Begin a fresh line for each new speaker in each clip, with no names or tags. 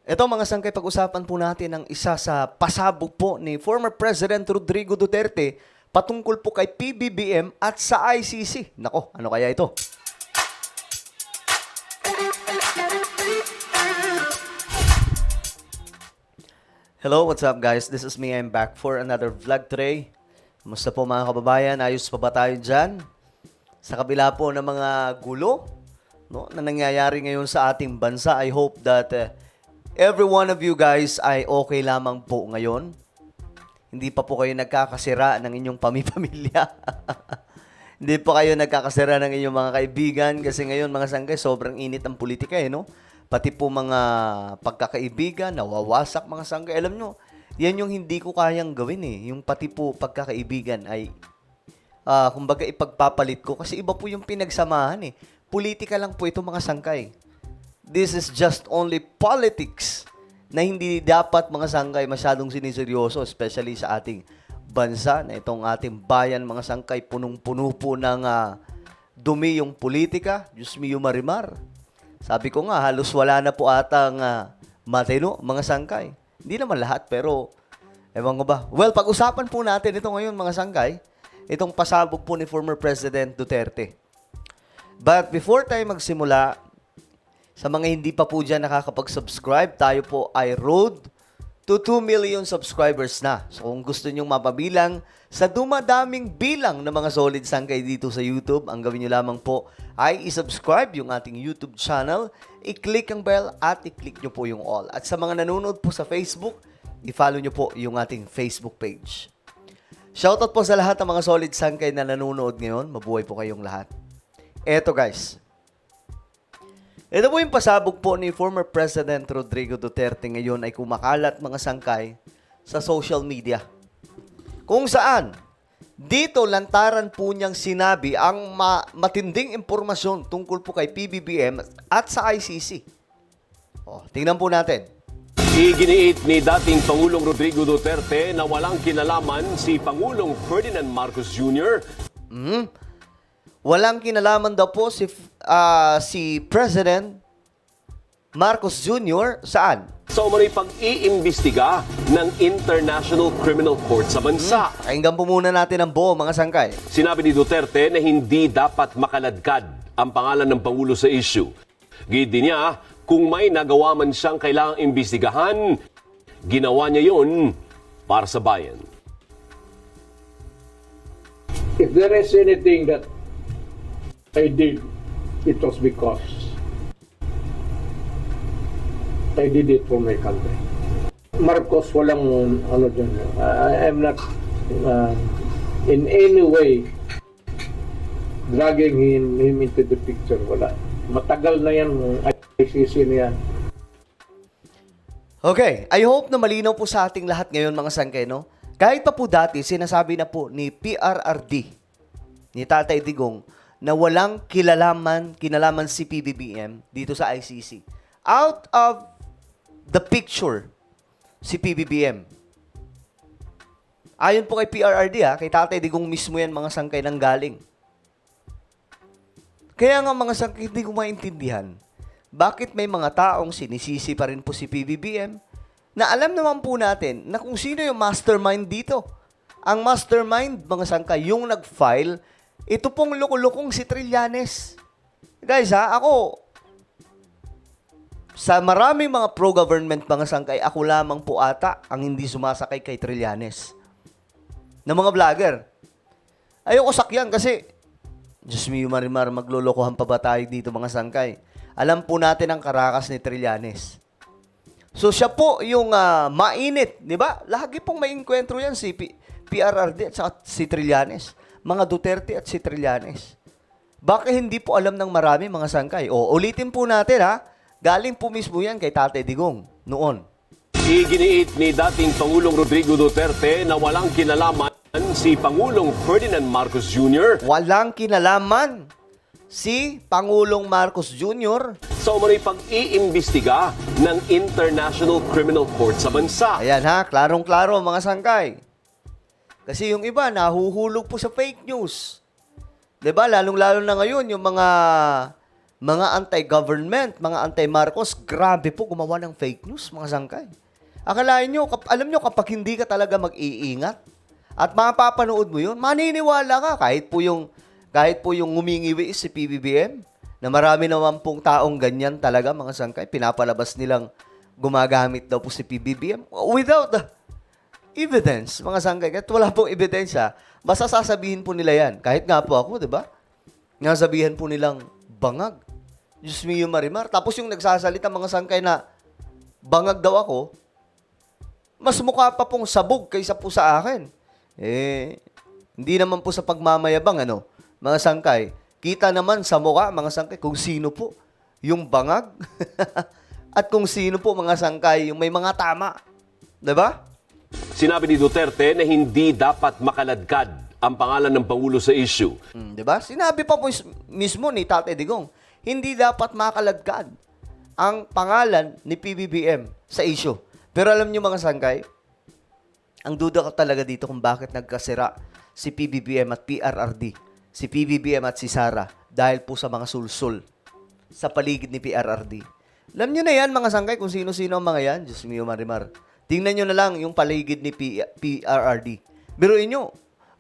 Ito mga sangkay, pag-usapan po natin ang isa sa pasabog po ni former President Rodrigo Duterte patungkol po kay PBBM at sa ICC. Nako, ano kaya ito? Hello, what's up guys? This is me. I'm back for another vlog today. Kumusta po mga kababayan? Ayos pa ba tayo dyan? Sa kabila po ng mga gulo na nangyayari ngayon sa ating bansa, I hope that every one of you guys ay okay lamang po ngayon. Hindi pa po kayo nagkakasira ng inyong pamilya. Hindi pa kayo nagkakasira ng inyong mga kaibigan kasi ngayon mga sangkay, sobrang init ang politika no? Pati po mga pagkakaibigan, nawawasak mga sangkay. Alam nyo, yan yung hindi ko kayang gawin Yung pati po pagkakaibigan ay, kumbaga ipagpapalit ko kasi iba po yung pinagsamahan Politika lang po ito mga sangkay. This is just only politics na hindi dapat mga sangkay masyadong siniseryoso, especially sa ating bansa, na itong ating bayan mga sangkay, punong-puno po ng dumi yung politika. Diyos mio marimar. Sabi ko nga, halos wala na po atang matino mga sangkay. Hindi naman lahat, pero ewan ko ba. Well, pag-usapan po natin ito ngayon mga sangkay, itong pasabog po ni former President Duterte. But before tayo magsimula, sa mga hindi pa po dyan nakakapag-subscribe, tayo po ay road to 2 million subscribers na. So kung gusto nyong mapabilang sa dumadaming bilang ng mga solid sangkay dito sa YouTube, ang gawin nyo lamang po ay isubscribe yung ating YouTube channel, i-click ang bell at i-click nyo po yung all. At sa mga nanonood po sa Facebook, i-follow nyo po yung ating Facebook page. Shoutout po sa lahat ng mga solid sangkay na nanonood ngayon. Mabuhay po kayong lahat. Eto guys. Ito po yung pasabog po ni former President Rodrigo Duterte ngayon ay kumakalat mga sangkay sa social media. Kung saan, dito lantaran po niyang sinabi ang matinding impormasyon tungkol po kay PBBM at sa ICC. Tingnan po natin.
Iginiit ni dating Pangulong Rodrigo Duterte na walang kinalaman si Pangulong Ferdinand Marcos Jr.
Walang kinalaman daw po si President Marcos Jr. saan?
sa umano'y pag-iimbestiga ng International Criminal Court sa bansa.
Pakinggan po muna natin ang buo mga sangkay.
Sinabi ni Duterte na hindi dapat makaladkad ang pangalan ng Pangulo sa issue. Gid din niya, kung may nagawa man siyang kailangang imbestigahan, ginawa niya yun para sa bayan.
If there is anything that I did, it was because I did it for my country. Marcos, walang ano dyan. I am not in any way dragging him into the picture. Wala. Matagal na yan, ICC na yan.
Okay, I hope na malinaw po sa ating lahat ngayon mga sangkay, no? Kahit pa po dati, sinasabi na po ni PRRD, ni Tatay Digong, na walang kinalaman si PBBM dito sa ICC. Out of the picture, si PBBM. Ayon po kay PRRD, kay Tatay Digong mismo yan mga sangkay nang galing. Kaya nga mga sangkay, hindi ko maintindihan, bakit may mga taong sinisisi pa rin po si PBBM na alam naman po natin na kung sino yung mastermind dito. Ang mastermind, mga sangkay, yung nag-file, ito pong lukulukong si Trillanes. Guys ako, sa maraming mga pro-government mga sangkay, ako lamang po ata ang hindi sumasakay kay Trillanes. Na mga vlogger. Ayoko sakyan kasi, Diyos mio marimar, maglolokohan pa ba tayo dito mga sangkay? Alam po natin ang karakas ni Trillanes. So siya po yung mainit, di ba? Lagi pong may enkwentro yan si PRRD at saka si Trillanes. Mga Duterte at si Trillanes. Bakit hindi po alam ng marami mga sangkay? Ulitin po natin galing po mismo yan kay Tatay Digong noon.
Iginiit ni dating Pangulong Rodrigo Duterte na walang kinalaman si Pangulong Ferdinand Marcos Jr.
Walang kinalaman si Pangulong Marcos Jr.
sa umano'y pag-iimbestiga ng International Criminal Court sa bansa.
Ayan klarong-klaro mga sangkay. Kasi yung iba, nahuhulog po sa fake news. 'Di ba? Lalong-lalo na ngayon, yung mga mga anti-government, mga anti-Marcos, grabe po gumawa ng fake news, mga sangkay. Akalain nyo, alam nyo, kapag hindi ka talaga mag-iingat, at mapapanood mo yun, maniniwala ka, kahit po yung ngumingiwi si PBBM, na marami naman pong taong ganyan talaga, mga sangkay, pinapalabas nilang gumagamit daw po si PBBM without the evidence, mga sangkay. Kahit wala pong ebidensya, basta sasabihin po nila yan. Kahit nga po ako, di ba? Nasabihan po nilang bangag. Diyos mio Marimar. Tapos yung nagsasalita mga sangkay na bangag daw ako, mas mukha pa pong sabog kaysa po sa akin. Hindi naman po sa pagmamayabang, ano, mga sangkay. Kita naman sa mukha, mga sangkay, kung sino po yung bangag at kung sino po, mga sangkay, yung may mga tama. Diba?
Sinabi ni Duterte na hindi dapat makaladkad ang pangalan ng Pangulo sa issue.
Diba? Sinabi pa po mismo ni Tate Digong, hindi dapat makaladkad ang pangalan ni PBBM sa issue. Pero alam niyo mga sangkay, ang duda ko talaga dito kung bakit nagkasira si PBBM at PRRD, si PBBM at si Sara dahil po sa mga sulsul sa paligid ni PRRD. Alam niyo na yan mga sangkay kung sino-sino ang mga yan. Diyos mio Marimar. Tingnan nyo na lang yung paligid ni PRRD. Biruin nyo,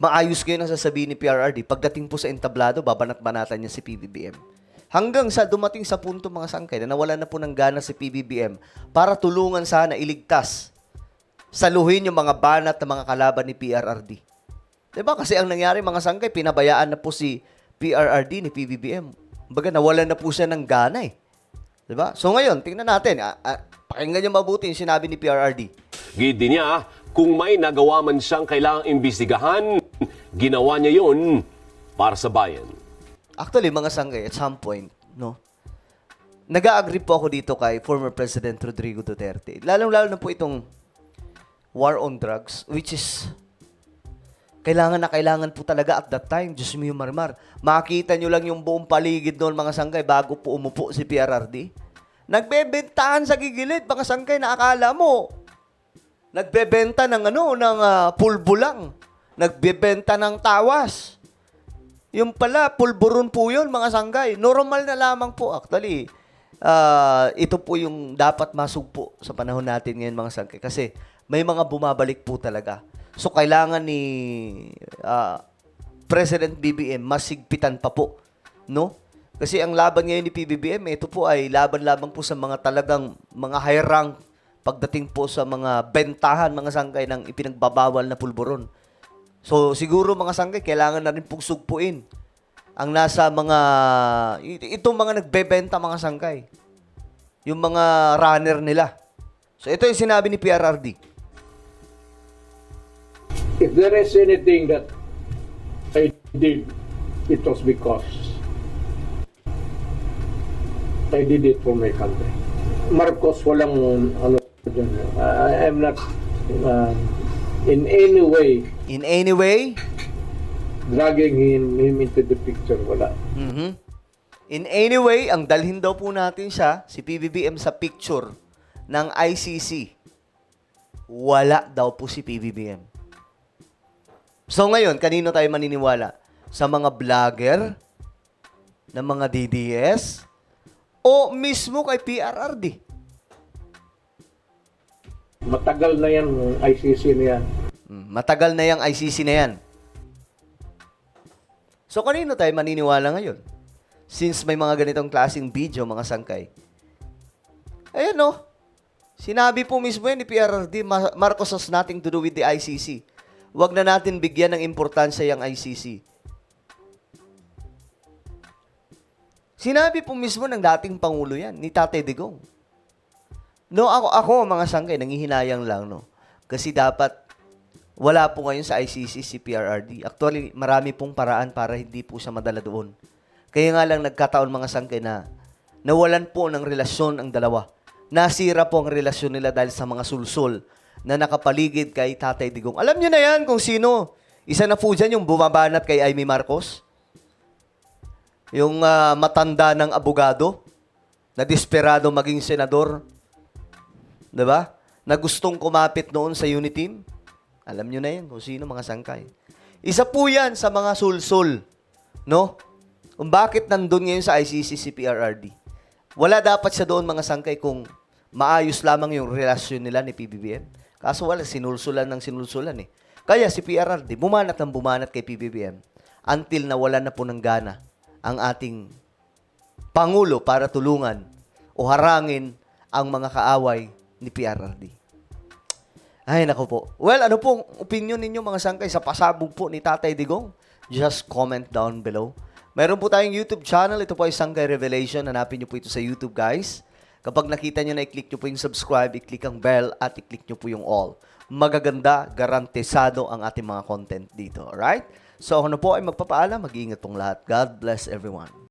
maayos kayo nang sasabihin ni PRRD. Pagdating po sa entablado, babanat-banatan niya si PBBM. Hanggang sa dumating sa punto mga sangkay na nawala na po ng gana si PBBM para tulungan sana iligtas, saluhin yung mga banat na mga kalaban ni PRRD. Diba? Kasi ang nangyari mga sangkay, pinabayaan na po si PRRD ni PBBM. Baga nawalan na po siya ng gana eh. Diba? So ngayon, tingnan natin. Pakinggan niyo mabuti yung sinabi ni PRRD.
Gidi niya, kung may nagawa man siyang kailangang imbestigahan, ginawa niya yun para sa bayan.
Actually, mga sangkay, at some point, no, nag-agree po ako dito kay former President Rodrigo Duterte. Lalong-lalo na po itong war on drugs, which is kailangan na kailangan po talaga at that time. Diyos mio Marimar. Makita nyo lang yung buong paligid noon, mga sangkay, bago po umupo si PRRD. Nagbebentahan sa gigilid, mga sangkay, na akala mo. Nagbebenta ng pulbo lang. Nagbebenta ng tawas. Yung pala, pulburon po yun, mga sangkay. Normal na lamang po. Actually, ito po yung dapat masugpo sa panahon natin ngayon, mga sangkay. Kasi may mga bumabalik po talaga. So, kailangan ni President BBM masigpitan pa po, no? Kasi ang laban ngayon ni PBBM, ito po ay laban lamang po sa mga talagang mga high rank pagdating po sa mga bentahan, mga sangkay ng ipinagbabawal na pulburon. So, siguro mga sangkay, kailangan na rin pong sugpuin ang nasa mga, itong mga nagbebenta, mga sangkay. Yung mga runner nila. So, ito yung sinabi ni PRRD.
If there is anything that I did, it was because I did it for my country. Marcos, walang dyan. I am not in any way dragging him into the picture. Wala.
In any way, ang dalhin daw po natin siya, si PBBM, sa picture ng ICC. Wala daw po si PBBM. So ngayon, kanino tayo maniniwala? Sa mga vlogger, ng mga DDS, o mismo kay PRRD?
Matagal na yan, ICC na yan.
Matagal na yung ICC na yan. So kanino tayo maniniwala ngayon? Since may mga ganitong klaseng video, mga sangkay. Ayan no, sinabi po mismo yan ni PRRD, Marcos has nothing to do with the ICC. Huwag na natin bigyan ng importansya yung ICC. Sinabi po mismo ng dating Pangulo yan, ni Tate Digong. No, ako mga sangkay, nangihinayang lang, no. Kasi dapat, wala po ngayon sa ICC si PRRD. Actually, marami pong paraan para hindi po siya madala doon. Kaya nga lang nagkataon mga sangkay na nawalan po ng relasyon ang dalawa. Nasira po ang relasyon nila dahil sa mga sulsul na nakapaligid kay Tatay Digong. Alam niyo na yan kung sino. Isa na po dyan yung bumabanat kay Amy Marcos. Yung matanda ng abogado na desperado maging senador. Diba? Na gustong kumapit noon sa Uniteam. Alam nyo na yan kung sino, mga sangkay. Isa po yan sa mga sulsul. No? kung bakit nandun ngayon sa ICC si PRRD. Wala dapat siya doon mga sangkay kung maayos lamang yung relasyon nila ni PBBM. Kaso wala, sinulsulan ng sinulsulan eh. Kaya si PRRD, bumanat ng bumanat kay PBBM until nawala na po ng gana ang ating Pangulo para tulungan o harangin ang mga kaaway ni PRRD. Ay, nako po. Well, ano pong opinion ninyo mga sangkay sa pasabog po ni Tatay Digong? Just comment down below. Meron po tayong YouTube channel. Ito po ay Sangkay Revelation. Hanapin nyo po ito sa YouTube, guys. Kapag nakita nyo na, i-click nyo po yung subscribe, i-click ang bell, at i-click nyo po yung all. Magaganda, garantisado ang ating mga content dito. Alright? So, ako na po ay magpapaalam. Mag-iingat pong lahat. God bless everyone.